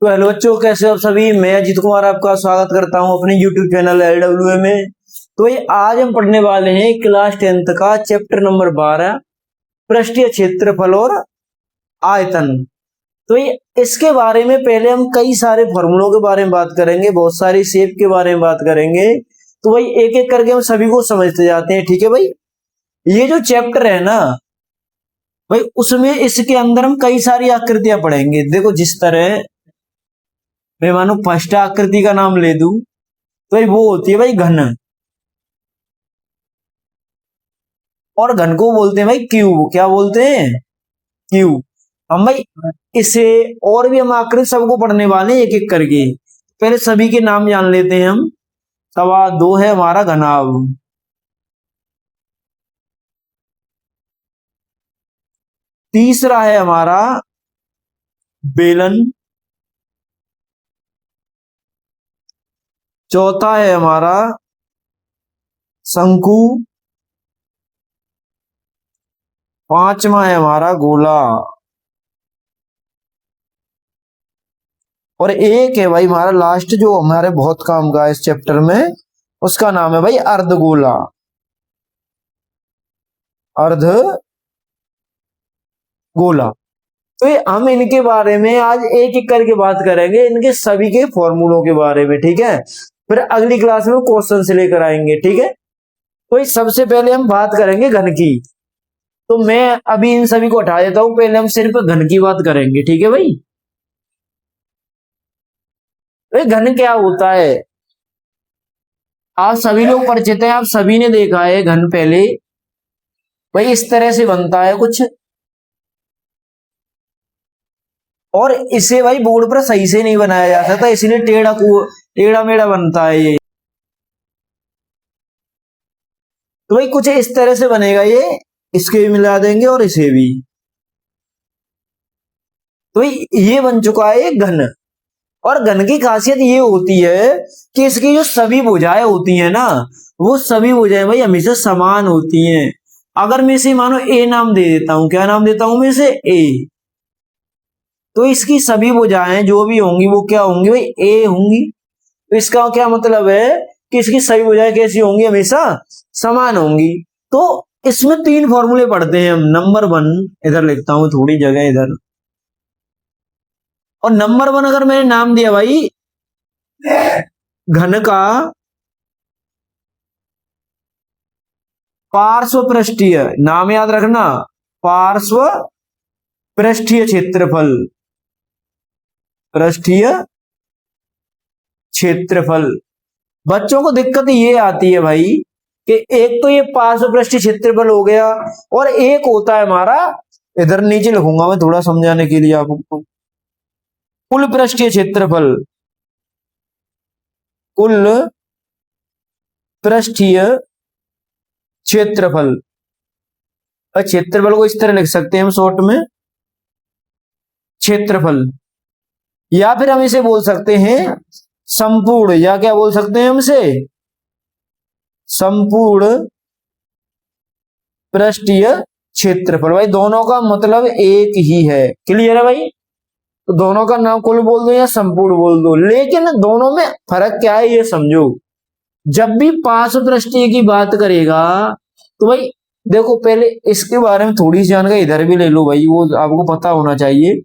तो हेलो बच्चों, कैसे हो आप सभी। मैं अजीत कुमार आपका स्वागत करता हूं अपने यूट्यूब चैनल LWA में। तो ये आज हम पढ़ने वाले हैं क्लास 10th का चैप्टर नंबर 12, पृष्ठीय क्षेत्रफल और आयतन। तो ये इसके बारे में पहले हम कई सारे फॉर्मूलों के बारे में बात करेंगे, बहुत सारी शेप के बारे में बात करेंगे। तो भाई एक एक करके हम सभी को समझते जाते हैं, ठीक है भाई। ये जो चैप्टर है ना भाई, उसमें इसके अंदर हम कई सारी आकृतियां पढ़ेंगे। देखो, जिस तरह मैं मानो फर्स्ट आकृति का नाम ले दूं तो भाई वो होती है भाई घन, और घन को बोलते हैं भाई क्यूब। क्या बोलते हैं? क्यूब। हम भाई इसे और भी हम आकृति सबको पढ़ने वाले हैं एक एक करके। पहले सभी के नाम जान लेते हैं हम। सवा दो है हमारा घनाभ, तीसरा है हमारा बेलन, चौथा है हमारा शंकु, पांचवा है हमारा गोला, और एक है भाई हमारा लास्ट जो हमारे बहुत काम का है इस चैप्टर में, उसका नाम है भाई अर्धगोला। अर्धगोला। तो ये हम इनके बारे में आज एक एक करके बात करेंगे, इनके सभी के फॉर्मूलों के बारे में, ठीक है। फिर अगली क्लास में क्वेश्चन से लेकर आएंगे, ठीक है। तो सबसे पहले हम बात करेंगे घन की। तो मैं अभी इन सभी को हटा देता हूं, पहले हम सिर्फ घन की बात करेंगे, ठीक है भाई। तो घन क्या होता है, आप सभी लोग परिचित हैं, आप सभी ने देखा है घन पहले। भाई इस तरह से बनता है कुछ, और इसे भाई बोर्ड पर सही से नहीं बनाया जा सकता, इसलिए टेढ़ा मेढ़ा बनता है ये। तो भाई कुछ इस तरह से बनेगा ये, इसके भी मिला देंगे और इसे भी। तो भाई ये बन चुका है घन। और घन की खासियत ये होती है कि इसकी जो सभी भुजाएं होती हैं ना, वो सभी भुजाएं भाई हमेशा समान होती हैं। अगर मैं इसे मानो ए नाम दे देता हूं, क्या नाम देता हूं मैं इसे? ए। तो इसकी सभी भुजाएं जो भी होंगी वो क्या होंगी भाई? ए होंगी। तो इसका क्या मतलब है कि इसकी सभी भुजाएं कैसी होंगी? हमेशा समान होंगी। तो इसमें तीन फॉर्मूले पढ़ते हैं हम। नंबर 1 इधर लिखता हूं, थोड़ी जगह इधर। और नंबर 1 अगर मैंने नाम दिया भाई घन का पार्श्व पृष्ठीय, नाम याद रखना, पार्श्व पृष्ठीय क्षेत्रफल। पृष्ठीय क्षेत्रफल। बच्चों को दिक्कत ये आती है भाई कि एक तो ये पार्श्व पृष्ठीय क्षेत्रफल हो गया, और एक होता है हमारा, इधर नीचे लिखूंगा मैं थोड़ा समझाने के लिए आपको, कुल पृष्ठीय क्षेत्रफल। कुल पृष्ठीय क्षेत्रफल। और क्षेत्रफल को इस तरह लिख सकते हैं हम शॉर्ट में, क्षेत्रफल। या फिर हम इसे बोल सकते हैं संपूर्ण, या क्या बोल सकते हैं हम इसे? संपूर्ण पृष्ठीय क्षेत्रफल। भाई दोनों का मतलब एक ही है, क्लियर है भाई। तो दोनों का नाम कुल बोल दो या संपूर्ण बोल दो, लेकिन दोनों में फर्क क्या है ये समझो। जब भी पार्श्व पृष्ठीय की बात करेगा तो भाई देखो, पहले इसके बारे में थोड़ी सी जानकारी इधर भी ले लो भाई, वो आपको पता होना चाहिए।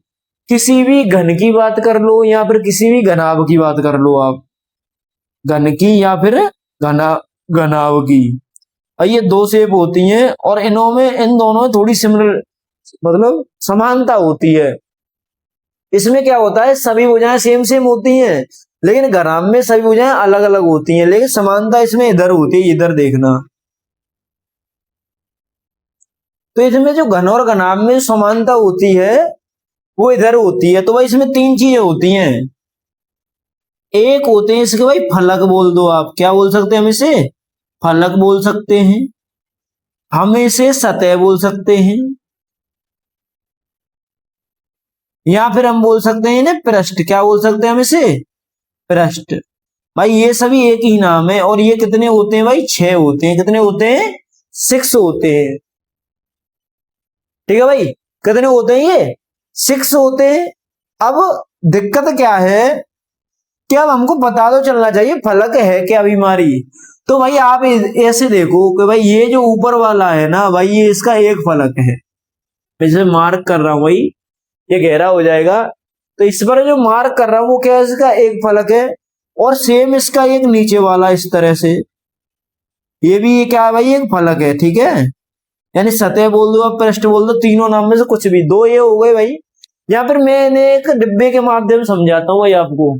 किसी भी घन की बात कर लो या फिर किसी भी घनाभ की बात कर लो आप, घन की या फिर घना घनाभ की, और ये दो शेप होती हैं, और इन दोनों में थोड़ी सिमिलर मतलब समानता होती है। इसमें क्या होता है, सभी भुजाएं सेम सेम होती हैं, लेकिन घनाभ में सभी भुजाएं अलग अलग होती हैं, लेकिन समानता इसमें इधर होती है, इधर देखना। तो इसमें जो घन और घनाभ में समानता होती है वो इधर होती है। तो भाई इसमें तीन चीजें होती हैं। एक होते हैं इसके भाई फलक, बोल दो आप, क्या बोल सकते हैं हम इसे? फलक बोल सकते हैं। हम इसे सतह बोल सकते हैं, या फिर हम बोल सकते हैं इन्हें पृष्ठ। क्या बोल सकते हैं हम इसे? पृष्ठ। भाई ये सभी एक ही नाम है, और ये कितने होते हैं भाई? 6 होते हैं। कितने होते हैं? 6 होते हैं, ठीक है भाई। कितने होते हैं ये? 6 होते हैं। अब दिक्कत क्या है कि अब हमको पता तो चलना चाहिए फलक है क्या बीमारी। तो भाई आप ऐसे देखो कि भाई ये जो ऊपर वाला है ना भाई, ये इसका एक फलक है, मैं इसे मार्क कर रहा हूं भाई, ये गहरा हो जाएगा। तो इस पर जो मार्क कर रहा हूं वो क्या है, इसका एक फलक है। और सेम इसका एक नीचे वाला इस तरह से, ये भी ये क्या है भाई, एक फलक है, ठीक है। यानी सतह बोल दो, अब पृष्ठ बोल दो, तीनों नाम में से कुछ भी दो ये हो गए भाई। या फिर मैंने एक डिब्बे के माध्यम से समझाता हूँ भाई आपको,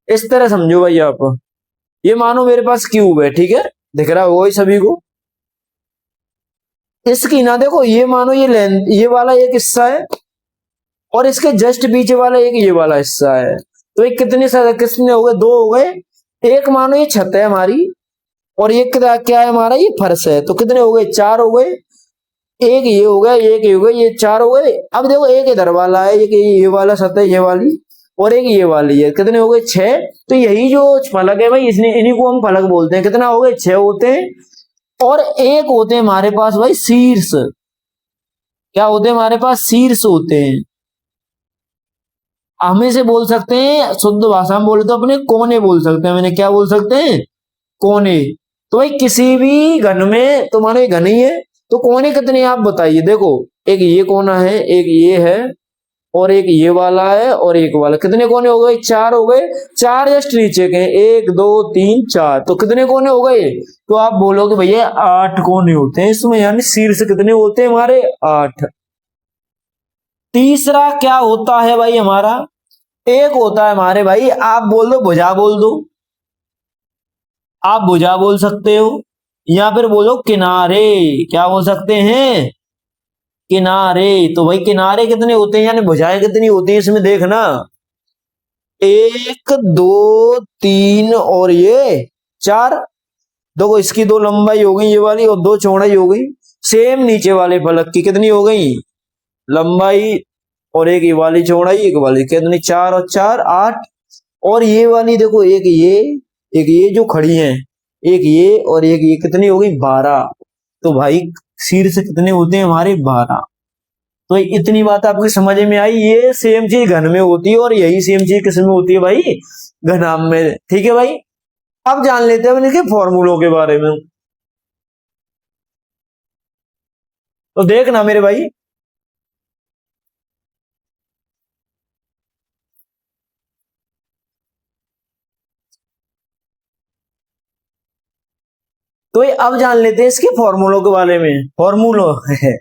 इस तरह समझो भाई आप। ये मानो मेरे पास क्यूब है, ठीक है, दिख रहा होगा सभी को। इसकी ना देखो, ये मानो ये लेंथ, ये वाला एक हिस्सा है और इसके जस्ट पीछे वाला एक ये वाला हिस्सा है। तो ये कितने हो गए, दो हो गए। एक मानो ये छत है हमारी और ये क्या है हमारा, ये फर्श है। तो कितने हो गए, चार हो गए। एक ये हो गया, एक ये हो गया, ये चार हो गए। अब देखो एक इधर वाला है, एक ये वाला सतह ये वाली, और एक ये वाली है, कितने हो गए, छह। तो यही जो फलक है भाई, इसने इन्हीं को हम फलक बोलते हैं। कितना हो गए, छह होते हैं। और एक होते हैं हमारे पास भाई शीर्ष। क्या होते हैं हमारे पास, शीर्ष होते हैं। हम इसे बोल सकते हैं, शुद्ध भाषा में बोले तो अपने कोने बोल सकते हैं। मैंने क्या बोल सकते हैं, कोने। तो भाई किसी भी घन में, तो मानो ये घन ही है, तो कोने कितने आप बताइए। देखो एक ये कोना है, एक ये है, और एक ये वाला है, और एक वाला। कितने कोने हो गए, चार हो गए। चार जस्ट नीचे के, एक दो तीन चार, तो कितने कोने हो गए। तो आप बोलोगे भैया 8 कोने होते हैं इसमें, यानी शीर्ष कितने होते हैं हमारे, 8। तीसरा क्या होता है भाई हमारा, एक होता है हमारे भाई, आप बोल दो भुजा बोल दो, आप भुजा बोल सकते हो, या फिर बोलो किनारे। क्या बोल सकते हैं, किनारे। तो भाई किनारे कितने होते हैं, यानी भुजाएं कितनी होती है इसमें, देखना, एक दो तीन और ये चार। देखो इसकी दो लंबाई हो गई ये वाली, और दो चौड़ाई हो गई। सेम नीचे वाले फलक की कितनी हो गई, लंबाई, और एक ये वाली चौड़ाई, एक वाली, कितनी, चार और चार 8। और ये वाली देखो, एक ये जो खड़ी है, एक ये और एक ये, कितनी हो गई, 12। तो भाई शीर्ष कितने होते हैं हमारे, 12। तो इतनी बात आपकी समझ में आई। ये सेम चीज घन में होती है और यही सेम चीज किस में होती है भाई, घनाभ में, ठीक है भाई। अब जान लेते हैं इनके फॉर्मूलों के बारे में। तो देखना मेरे भाई, तो ये अब जान लेते हैं इसके फॉर्मूलों के बारे में। फॉर्मूलो है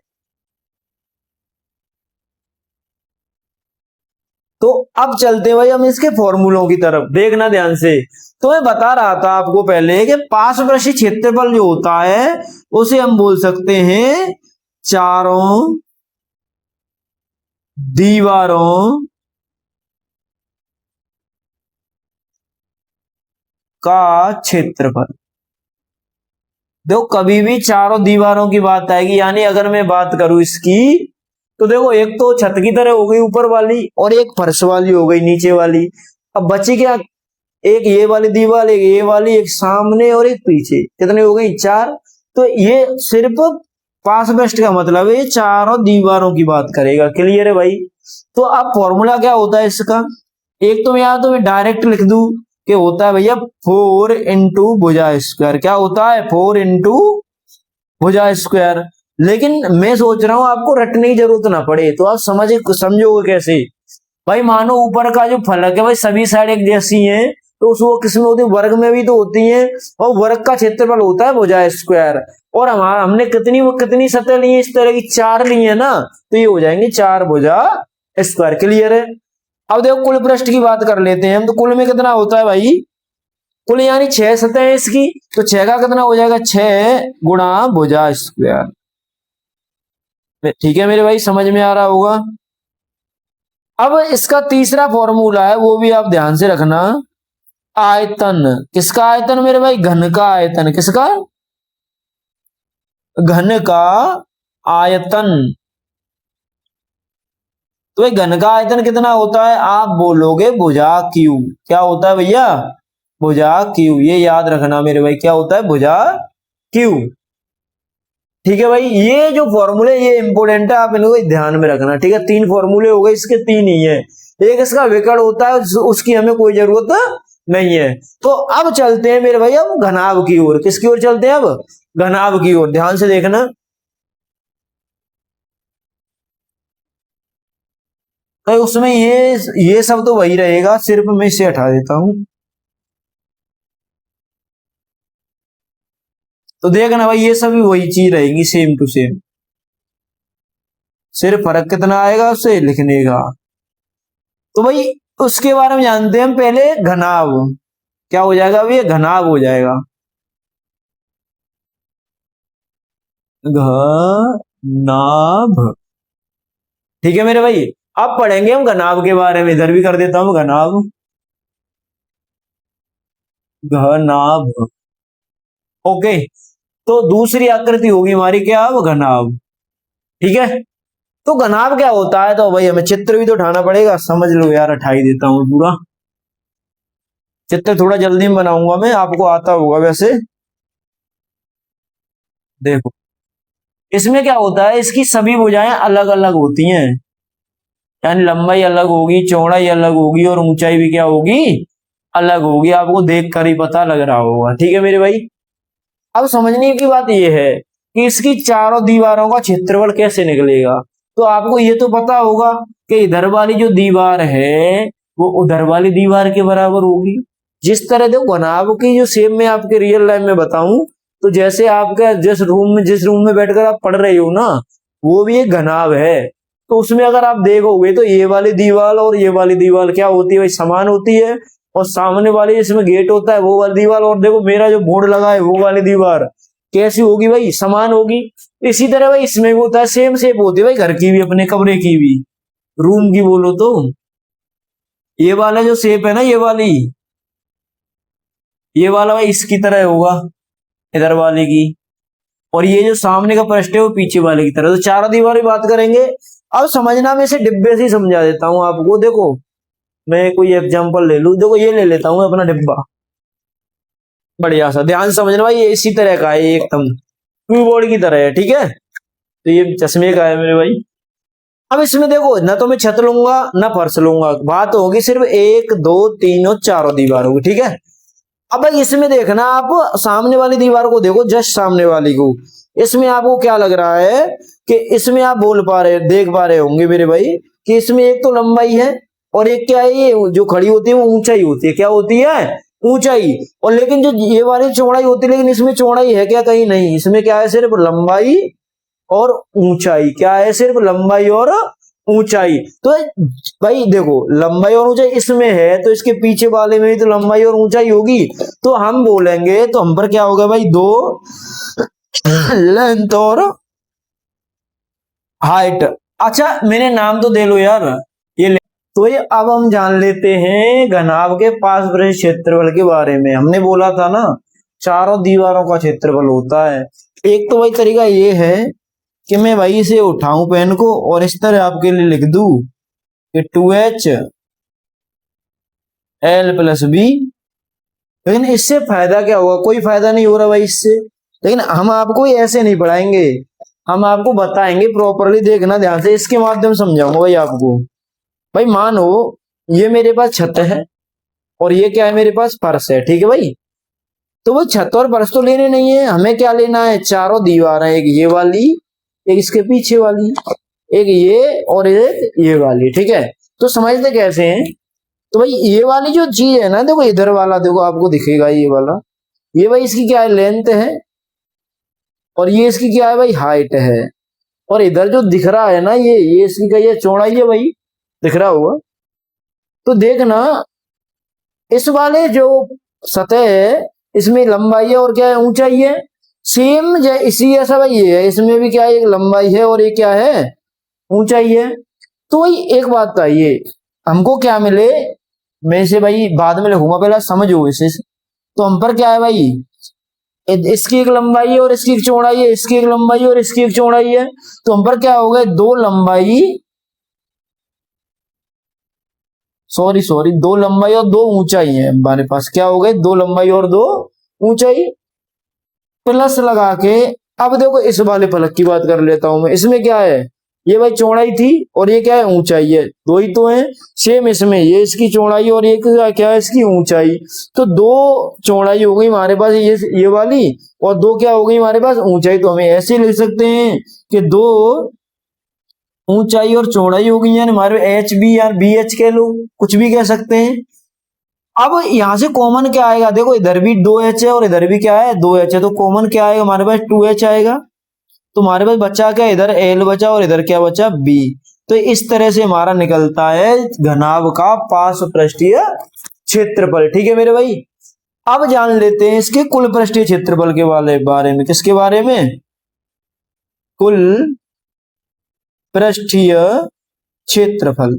तो अब चलते हैं भाई हम इसके फॉर्मूलों की तरफ, देखना ध्यान से। तो मैं बता रहा था आपको पहले कि पार्श्ववर्षी क्षेत्रफल जो होता है उसे हम बोल सकते हैं चारों दीवारों का क्षेत्रफल। देखो कभी भी चारों दीवारों की बात आएगी, यानी अगर मैं बात करूं इसकी, तो देखो एक तो छत की तरह हो गई ऊपर वाली, और एक फर्श वाली हो गई नीचे वाली। अब बची क्या, एक ये वाली दीवार, एक ये वाली, एक सामने और एक पीछे, कितने हो गई, 4। तो ये सिर्फ पास बेस्ट का मतलब है, ये चारों दीवारों की बात करेगा। क्लियर है भाई। तो अब फॉर्मूला क्या होता है इसका, एक तो मैं तो मैं डायरेक्ट लिख दूं कि होता है भैया 4 इंटू भुजा स्क्वायर। क्या होता है, 4 इंटू भुजा स्क्वायर। लेकिन मैं सोच रहा हूं आपको रटने की जरूरत ना पड़े, तो आप समझोगे कैसे। भाई मानो ऊपर का जो फलक है भाई, सभी साइड एक जैसी हैं, तो वो किस में होती है, वर्ग में भी तो होती है। और वर्ग का क्षेत्रफल होता है भुजा स्क्वायर। और हमारा हमने कितनी सतह ली है इस तरह की, 4 ली है ना, तो ये हो जाएंगे 4 भुजा स्क्वायर। क्लियर है। अब देखो कुल पृष्ठ की बात कर लेते हैं हम, तो कुल में कितना होता है भाई, कुल यानी 6 सतह है इसकी, तो 6 का कितना हो जाएगा, 6 गुणा भुजा स्क्वायर। ठीक है मेरे भाई, समझ में आ रहा होगा। अब इसका तीसरा फॉर्मूला है, वो भी आप ध्यान से रखना। आयतन, किसका आयतन मेरे भाई, घन का आयतन। किसका, घन का आयतन। तो घन का आयतन कितना होता है, आप बोलोगे भुजा क्यू। क्या होता है भैया, भुजा क्यू। ये याद रखना मेरे भाई, क्या होता है, भुजा क्यू। ठीक है भाई, ये जो फॉर्मूले ये इंपोर्टेंट है, आप इनको ध्यान में रखना। ठीक है, 3 फॉर्मूले हो गए इसके, 3 ही है। एक इसका विकर्ण होता है, उसकी हमें कोई जरूरत नहीं है। तो अब चलते हैं मेरे भाई अब घनाभ की ओर। किसकी ओर चलते हैं अब? घनाभ की ओर। ध्यान से देखना, तो उसमें ये सब तो वही रहेगा, सिर्फ मैं इसे हटा देता हूं। तो देखना भाई ये सभी वही चीज रहेगी, सेम टू सेम, सिर्फ फर्क कितना आएगा उससे लिखने का। तो भाई उसके बारे में जानते हैं हम पहले। घनाभ क्या हो जाएगा? अब ये घनाभ हो जाएगा, घनाभ। ठीक है मेरे भाई, अब पढ़ेंगे हम घनाभ के बारे में। इधर भी कर देता हूं घनाभ, घनाभ। ओके, तो दूसरी आकृति होगी हमारी क्या? अब घनाभ। ठीक है, तो घनाभ क्या होता है? तो भाई हमें चित्र भी तो उठाना पड़ेगा, समझ लो यार, उठा ही देता हूं पूरा चित्र। थोड़ा जल्दी में बनाऊंगा मैं, आपको आता होगा वैसे। देखो इसमें क्या होता है, इसकी सभी भुजाएं अलग अलग होती हैं, यानी लंबाई अलग होगी, चौड़ाई अलग होगी और ऊंचाई भी क्या होगी? अलग होगी। आपको देख कर ही पता लग रहा होगा। ठीक है मेरे भाई, अब समझने की बात यह है कि इसकी चारों दीवारों का क्षेत्रफल कैसे निकलेगा। तो आपको ये तो पता होगा कि इधर वाली जो दीवार है वो उधर वाली दीवार के बराबर होगी। जिस तरह देखो घनाभ की जो सेम मैं आपके रियल लाइफ में बताऊं, तो जैसे आपका जिस रूम में बैठकर आप पढ़ रहे हो ना, वो भी एक घनाभ है। तो उसमें अगर आप देखोगे तो ये वाली दीवार और ये वाली दीवार क्या होती है भाई? समान होती है। और सामने वाली जिसमें गेट होता है वो वाली दीवार, और देखो मेरा जो बोर्ड लगा है वो वाली दीवार कैसी होगी भाई? समान होगी। इसी तरह भाई इसमें भी होता है, सेम शेप होती है भाई घर की भी, अपने कमरे की भी, रूम की बोलो तो। ये वाला जो शेप है ना, ये वाला भाई इसकी तरह होगा, इधर वाले की। और ये जो सामने का पृष्ठ है वो पीछे वाले की तरह। तो चारों दीवार की बात करेंगे। अब समझना, मैं इसे डिब्बे से ही समझा देता हूं आपको। देखो मैं कोई एग्जांपल ले लूं, देखो ये ले लेता हूं अपना डिब्बा, बढ़िया सा। ध्यान से समझना भाई, ये इसी तरह का है, एकदम कीबोर्ड की तरह है। ठीक है, तो ये चश्मे का है मेरे भाई। अब इसमें देखो, ना तो मैं छत लूंगा ना फर्श लूंगा, बात होगी सिर्फ एक दो तीन और चारों दीवार होगी। ठीक है, अब भाई इसमें देखना, आप सामने वाली दीवार को देखो, जस्ट सामने वाली को। इसमें आपको क्या लग रहा है कि इसमें आप देख पा रहे होंगे मेरे भाई कि इसमें एक तो लंबाई है और एक क्या है, ये जो खड़ी होती है वो ऊंचाई होती है। क्या होती है? ऊंचाई। और लेकिन जो ये वाली चौड़ाई होती है, लेकिन इसमें चौड़ाई है क्या? कहीं नहीं। इसमें क्या है? सिर्फ लंबाई और ऊंचाई। क्या है? सिर्फ लंबाई और ऊंचाई। तो भाई देखो, लंबाई और ऊंचाई इसमें है, तो इसके पीछे वाले में भी तो लंबाई और ऊंचाई होगी। तो हम बोलेंगे, तो हम पर क्या होगा भाई? दो लेंथ और हाइट। अच्छा मैंने नाम तो दे लो यार, ये तो ये अब हम जान लेते हैं घनाभ के पास वृत्त क्षेत्रफल के बारे में। हमने बोला था ना, चारों दीवारों का क्षेत्रफल होता है। एक तो भाई तरीका ये है कि मैं भाई इसे उठाऊं पेन को और इस तरह आपके लिए लिख दूं कि 2h L + b। लेकिन इससे फायदा क्या होगा? कोई फायदा नहीं हो रहा भाई इससे। लेकिन हम आपको ऐसे नहीं पढ़ाएंगे, हम आपको बताएंगे प्रॉपरली। देखना ध्यान से, इसके माध्यम समझाऊंगा भाई आपको। भाई मानो ये मेरे पास छत है और ये क्या है? मेरे पास फर्श है। ठीक है भाई, तो वो छत और फर्श तो लेने नहीं है, हमें क्या लेना है? चारों दीवार है, एक ये वाली, एक इसके पीछे वाली, एक ये और एक ये वाली। ठीक है, तो समझते कैसे हैं? तो भाई ये वाली जो चीज है ना, देखो इधर वाला, देखो आपको दिखेगा ये वाला, ये भाई इसकी क्या है? लेंथ है। और ये इसकी क्या है भाई? हाइट है। और इधर जो दिख रहा है ना, ये इसकी क्या है? चौड़ाई है भाई, दिख रहा होगा। तो देखना, इस वाले जो सतह है इसमें लंबाई है और क्या है? ऊंचाई है। सेम इसी ऐसा भाई ये है, इसमें भी क्या है? एक लंबाई है और एक क्या है? ऊंचाई है। तो भाई एक बात चाहिए हमको, क्या मिले? मैं इसे भाई बाद में लिखूंगा, पहले समझो इसे। तो हम पर क्या है भाई? इसकी एक लंबाई है और इसकी एक चौड़ाई है, इसकी एक लंबाई और इसकी एक चौड़ाई है। तो हम पर क्या हो गए? दो लंबाई, दो लंबाई और दो ऊंचाई है हमारे पास। क्या हो गए? दो लंबाई और दो ऊंचाई। प्लस लगा के अब देखो इस वाले फलक की बात कर लेता हूं मैं। इसमें क्या है? ये भाई चौड़ाई थी और ये क्या है, ऊंचाई है। दो ही तो है सेम इसमें, ये इसकी चौड़ाई और ये क्या है, इसकी ऊंचाई। तो दो चौड़ाई हो गई हमारे पास ये वाली, और दो क्या हो गई हमारे पास, ऊंचाई। तो हमें ऐसे लिख सकते हैं कि दो ऊंचाई और चौड़ाई हो गई, यानी हमारे एच बी या बी एच कह लो, कुछ भी कह सकते हैं। अब यहां से कॉमन क्या आएगा, देखो इधर भी 2h है और इधर भी क्या है, 2h है, तो कॉमन क्या आएगा हमारे पास, 2h आएगा। तो हमारे पास बचा क्या, इधर एल बचा और इधर क्या बचा, बी। तो इस तरह से हमारा निकलता है घनाभ का पार्श्व पृष्ठीय क्षेत्रफल। ठीक है मेरे भाई। अब जान लेते हैं इसके कुल पृष्ठीय क्षेत्रफल के बारे में। किसके बारे में, कुल पृष्ठीय क्षेत्रफल।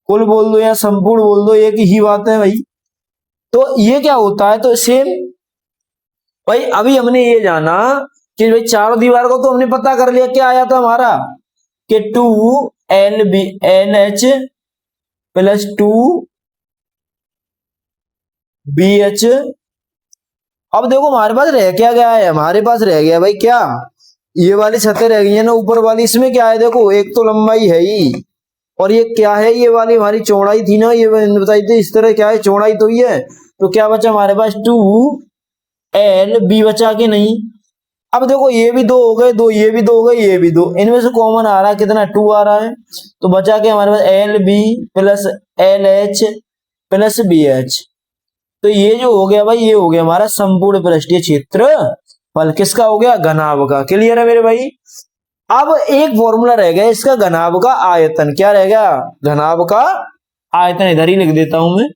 कुल बोल दो या संपूर्ण बोल दो, एक ही बात है भाई। तो ये क्या होता है, तो सेम भाई अभी हमने ये जाना कि भाई चारों दीवार को तो हमने पता कर लिया, क्या आया था हमारा कि 2LH प्लस 2BH। अब देखो हमारे पास रह क्या गया है, हमारे पास रह गया भाई क्या, ये वाली छतें रह गई है ना ऊपर वाली। इसमें क्या है, देखो एक तो लंबाई है ही, और ये क्या है, ये वाली हमारी चौड़ाई थी ना, ये बताई थी। इस तरह क्या है, चौड़ाई तो ही है। तो क्या बचा हमारे पास, 2LB बचा के नहीं। अब देखो ये भी दो हो गए, दो ये भी दो हो गए, ये भी दो, इनमें से कॉमन आ रहा है कितना, 2 आ रहा है। तो बचा के हमारे पास LB plus LH plus BH। तो ये जो हो गया भाई, ये हो गया हमारा संपूर्ण पृष्ठीय क्षेत्रफल। किसका हो गया, घनाभ का। क्लियर है मेरे भाई। अब एक फॉर्मूला रह गया इसका, घनाभ का आयतन। क्या रह गया, घनाभ का आयतन। इधर ही लिख देता हूं मैं,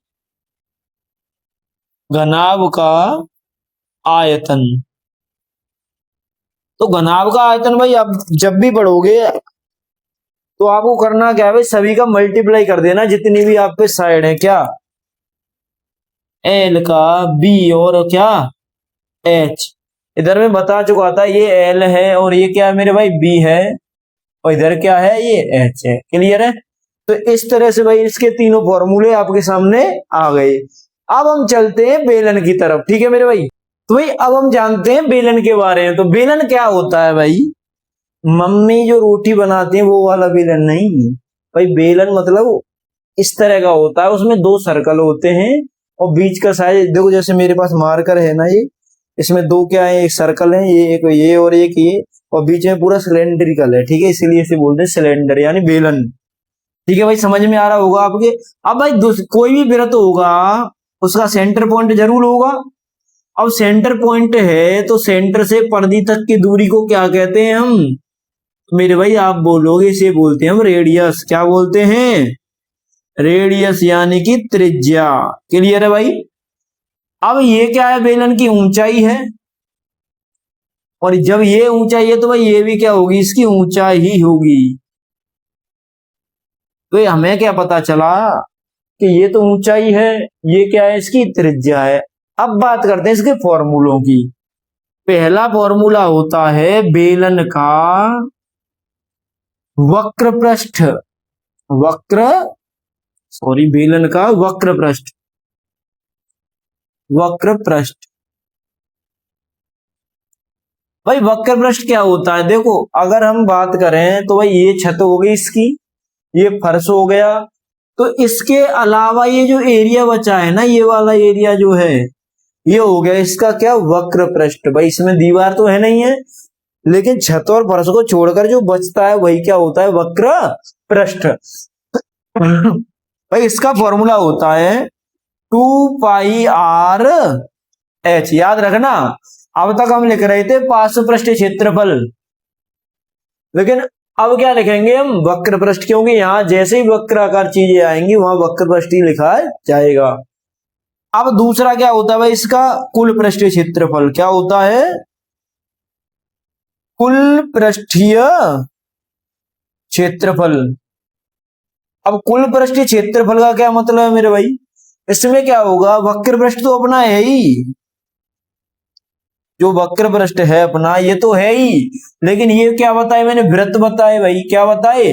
घनाभ का आयतन। तो घनाभ का आयतन भाई आप जब भी पढ़ोगे तो आपको करना क्या है भाई, सभी का मल्टीप्लाई कर देना, जितनी भी आप पे साइड है, क्या एल का, बी और क्या एच। इधर में बता चुका था, ये एल है और ये क्या है मेरे भाई, बी है, और इधर क्या है, ये एच है। क्लियर है। तो इस तरह से भाई इसके तीनों फॉर्मूले आपके सामने आ गए। अब हम चलते हैं बेलन की तरफ। ठीक है मेरे भाई। तो भाई अब हम जानते हैं बेलन के बारे में। तो बेलन क्या होता है भाई, मम्मी जो रोटी बनाती है वो वाला बेलन नहीं भाई। बेलन मतलब इस तरह का होता है, उसमें दो सर्कल होते हैं और बीच का साइज देखो, जैसे मेरे पास मार्कर है ना, ये इसमें दो क्या है, एक सर्कल है, ये एक ये और एक ये, और बीच में पूरा सिलेंड्रिकल है। ठीक है, इसीलिए इसे बोलते हैं सिलेंडर यानी बेलन। ठीक है भाई, समझ में आ रहा होगा आपके। अब भाई कोई भी वृत्त होगा उसका सेंटर पॉइंट जरूर होगा। अब सेंटर पॉइंट है तो सेंटर से परिधि तक की दूरी को क्या कहते हैं हम, मेरे भाई आप बोलोगे इसे बोलते हैं हम रेडियस। क्या बोलते हैं, रेडियस यानी कि त्रिज्या। क्लियर है भाई। अब ये क्या है, बेलन की ऊंचाई है, और जब ये ऊंचाई है तो भाई ये भी क्या होगी, इसकी ऊंचाई ही होगी। तो हमें क्या पता चला कि ये तो ऊंचाई है, ये क्या है, इसकी त्रिज्या है। अब बात करते हैं इसके फॉर्मूलों की। पहला फॉर्मूला होता है बेलन का वक्र पृष्ठ, बेलन का वक्र पृष्ठ, वक्र पृष्ठ। भाई वक्र पृष्ठ क्या होता है, देखो अगर हम बात करें तो भाई ये छत हो गई इसकी, ये फर्श हो गया, तो इसके अलावा ये जो एरिया बचा है ना, ये वाला एरिया जो है, ये हो गया इसका क्या, वक्र पृष्ठ। भाई इसमें दीवार तो है नहीं है, लेकिन छत और फर्श को छोड़कर जो बचता है वही क्या होता है, वक्र पृष्ठ। भाई इसका फॉर्मूला होता है 2πr/h। याद रखना, अब तक हम लिख रहे थे पार्श्व पृष्ठीय क्षेत्रफल, लेकिन अब क्या लिखेंगे हम, वक्र पृष्ठ, क्योंकि यहां जैसे ही वक्राकार चीजें आएंगी वहां वक्र पृष्ठ ही लिखा जाएगा। अब दूसरा क्या होता है भाई, इसका कुल पृष्ठीय क्षेत्रफल। क्या होता है, कुल पृष्ठीय क्षेत्रफल। अब कुल पृष्ठीय क्षेत्रफल का क्या मतलब है मेरे भाई, इसमें क्या होगा, वक्र पृष्ठ तो अपना है ही, जो वक्र पृष्ठ है अपना ये तो है ही, लेकिन ये क्या बताए मैंने, वृत्त बताए भाई। क्या बताए,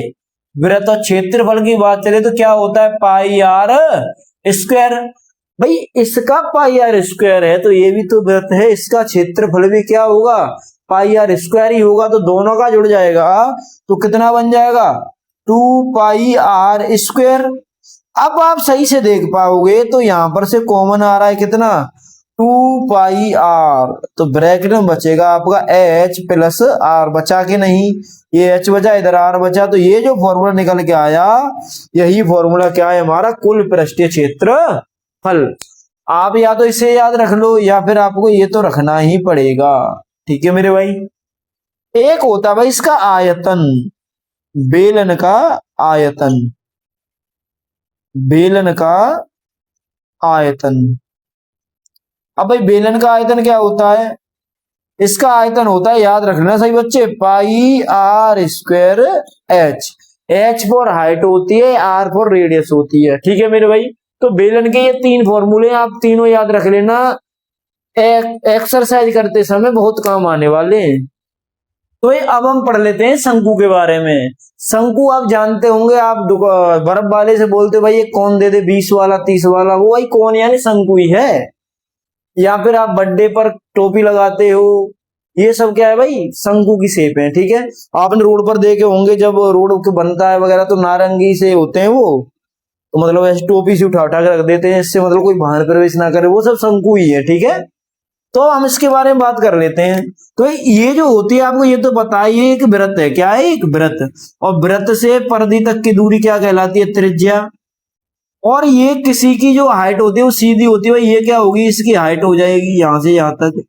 वृत्त। और क्षेत्रफल की बात चले तो क्या होता है, πr²। भाई इसका πr² है तो ये भी तो वृत्त है, इसका क्षेत्रफल भी क्या होगा, पाई आर स्क्वायर ही होगा, तो दोनों का जुड़ जाएगा तो कितना बन जाएगा 2 पाई आर स्क्वायर। अब आप सही से देख पाओगे तो यहां पर से कॉमन आ रहा है कितना 2 पाई आर, तो ब्रैकेट में बचेगा आपका एच प्लस आर, बचा के नहीं, ये एच बचा इधर आर बचा, तो ये जो फॉर्मूला निकल के आया यही फॉर्मूला क्या है हमारा कुल पृष्ठीय क्षेत्रफल। आप या तो इसे याद रख लो या फिर आपको ये तो रखना ही पड़ेगा, ठीक है मेरे भाई। एक होता है भाई इसका आयतन, बेलन का आयतन, बेलन का आयतन। अब भाई बेलन का आयतन क्या होता है, इसका आयतन होता है, याद रखना सही बच्चे, pi R square H, H for height होती है, आर फॉर रेडियस होती है, ठीक है मेरे भाई। तो बेलन के ये 3 फॉर्मूले आप तीनों याद रख लेना, एक्सरसाइज करते समय बहुत काम आने वाले हैं। तो ये अब हम पढ़ लेते हैं शंकु के बारे में। शंकु आप जानते होंगे, आप बर्फ वाले से बोलते भाई ये कौन दे दे 20 वाला 30 वाला, वो भाई कौन यानी शंकु ही है। या फिर आप बर्थडे पर टोपी लगाते हो, ये सब क्या है भाई शंकु की शेप है, ठीक है। आपने रोड पर देखे होंगे जब रोड के बनता है वगैरह तो नारंगी से होते हैं वो, तो मतलब ऐसे टोपी से उठा उठा के रख देते हैं, इससे मतलब कोई बाहर प्रवेश ना करे, वो सब शंकु ही है, ठीक है। तो हम इसके बारे में बात कर लेते हैं। तो ये जो होती है आपको ये तो पता ही है, एक वृत्त है, क्या है एक वृत्त, और वृत्त से परिधि तक की दूरी क्या कहलाती है त्रिज्या। और ये किसी की जो हाइट होती है वो सीधी होती है, भाई ये क्या होगी इसकी हाइट हो जाएगी यहां से यहां तक,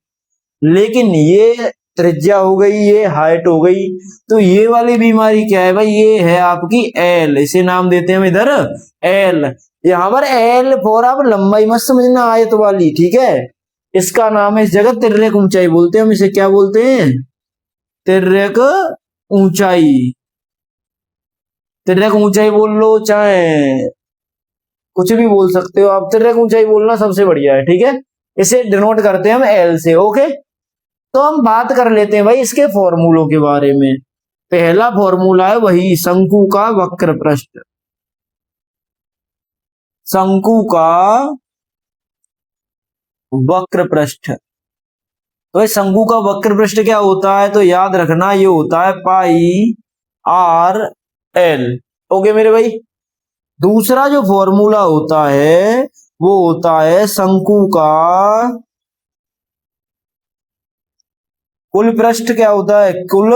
लेकिन ये त्रिज्या हो गई, ये हाइट हो गई। तो ये वाली बीमारी क्या है भाई, ये है आपकी एल, इसे नाम देते हैं हम इधर एल। यहां पर एल फॉर आप लंबाई मत समझना आयत वाली, ठीक है। इसका नाम है इस जगह तिर्यक ऊंचाई बोलते हैं हम इसे, क्या बोलते हैं तिर्यक ऊंचाई। तिर्यक ऊंचाई बोल लो चाहे कुछ भी बोल सकते हो आप, तिर्यक ऊंचाई बोलना सबसे बढ़िया है, ठीक है। इसे डिनोट करते हैं हम एल से, ओके। तो हम बात कर लेते हैं भाई इसके फॉर्मूलों के बारे में। पहला फॉर्मूला है वही शंकु का वक्र पृष्ठ, शंकु का वक्र पृष्ठ। तो शंकु का वक्र पृष्ठ क्या होता है, तो याद रखना ये होता है पाई आर एल, ओके मेरे भाई। दूसरा जो फॉर्मूला होता है वो होता है शंकु का कुल पृष्ठ, क्या होता है कुल